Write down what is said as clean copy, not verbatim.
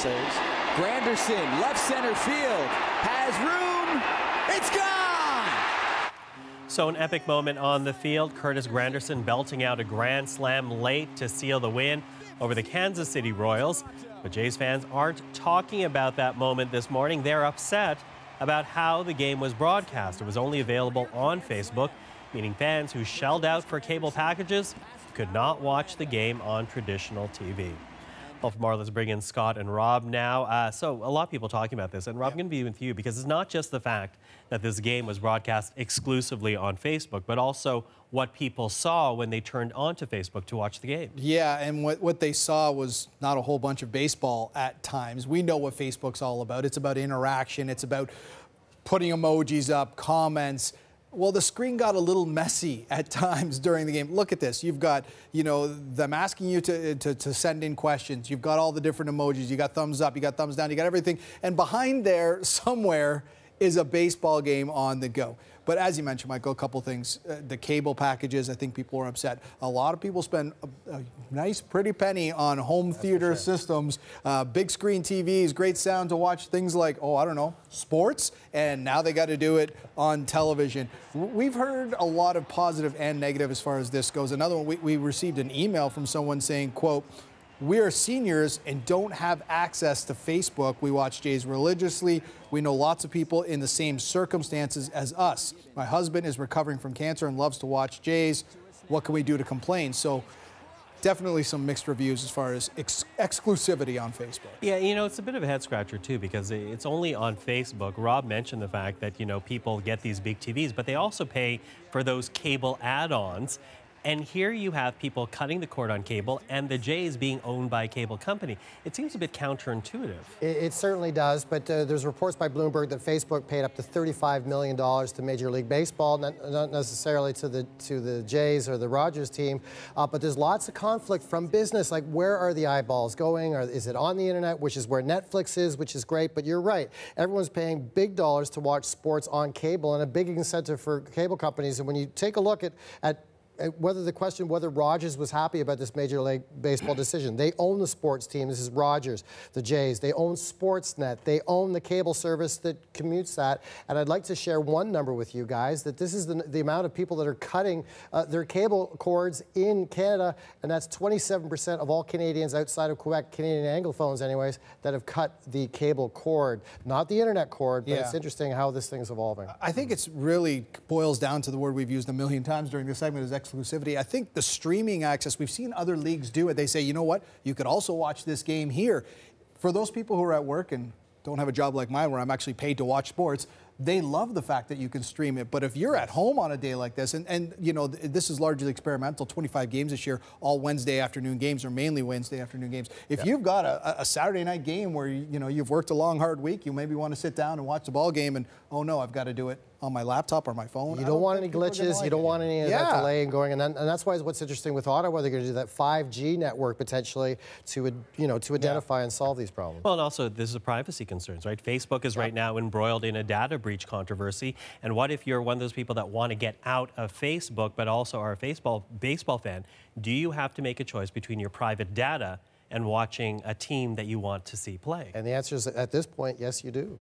saves. Granderson, left center field, has room, it's gone! So an epic moment on the field. Curtis Granderson belting out a grand slam late to seal the win over the Kansas City Royals. But Jays fans aren't talking about that moment this morning. They're upset about how the game was broadcast. It was only available on Facebook, meaning fans who shelled out for cable packages could not watch the game on traditional TV. Well, for more, let's bring in Scott and Rob now. So a lot of people talking about this, and Rob, I'm going to be with you because it's not just the fact that this game was broadcast exclusively on Facebook, but also what people saw when they turned onto Facebook to watch the game. Yeah, and what they saw was not a whole bunch of baseball at times. We know what Facebook's all about. It's about interaction. It's about putting emojis up, comments. Well, the screen got a little messy at times during the game. Look at this. You've got, them asking you to send in questions. You've got all the different emojis. You got thumbs up, you got thumbs down, you got everything. And behind there, somewhere, is a baseball game on the go. But as you mentioned, Michael, a couple things. The cable packages, I think people are upset. A lot of people spend a nice, pretty penny on home theater systems, big screen TVs, great sound to watch things like, sports, and now they got to do it on television. We've heard a lot of positive and negative as far as this goes. Another one, we received an email from someone saying, quote, "We are seniors and don't have access to Facebook. We watch Jays religiously. We know lots of people in the same circumstances as us. My husband is recovering from cancer and loves to watch Jays. What can we do to complain?" So definitely some mixed reviews as far as exclusivity on Facebook. Yeah, it's a bit of a head scratcher too because it's only on Facebook. Rob mentioned the fact that, people get these big TVs, but they also pay for those cable add-ons. And here you have people cutting the cord on cable and the Jays being owned by a cable company. It seems a bit counterintuitive. It certainly does, but there's reports by Bloomberg that Facebook paid up to $35 million to Major League Baseball, not necessarily to the Jays or the Rogers team, but there's lots of conflict from business, like where are the eyeballs going, or is it on the internet, which is where Netflix is, which is great, but you're right. Everyone's paying big dollars to watch sports on cable and a big incentive for cable companies. And when you take a look at whether Rogers was happy about this Major League Baseball decision. They own the sports team. This is Rogers, the Jays. They own Sportsnet. They own the cable service that commutes that. And I'd like to share one number with you guys, that this is the amount of people that are cutting their cable cords in Canada, and that's 27% of all Canadians outside of Quebec, Canadian Anglophones anyways, that have cut the cable cord. Not the internet cord, but it's interesting how this thing's evolving. I think it's really boils down to the word we've used a million times during this segment, is exclusivity. I think the streaming access, we've seen other leagues do it. They say, you know what, you could also watch this game here. For those people who are at work and don't have a job like mine where I'm actually paid to watch sports, they love the fact that you can stream it. But if you're at home on a day like this, and this is largely experimental, 25 games this year, all Wednesday afternoon games, or mainly Wednesday afternoon games. If you've got a Saturday night game where you've worked a long, hard week, you maybe want to sit down and watch the ball game, and oh no, I've got to do it on my laptop or my phone. You don't want any glitches. You don't want any of that delay and going. And that's why what's interesting with Ottawa, they're going to do that 5G network potentially to identify and solve these problems. Well, and also this is privacy concerns, right? Facebook is right now embroiled in a data breach controversy. And what if you're one of those people that want to get out of Facebook, but also are a baseball fan? Do you have to make a choice between your private data and watching a team that you want to see play? And the answer is, at this point, yes, you do.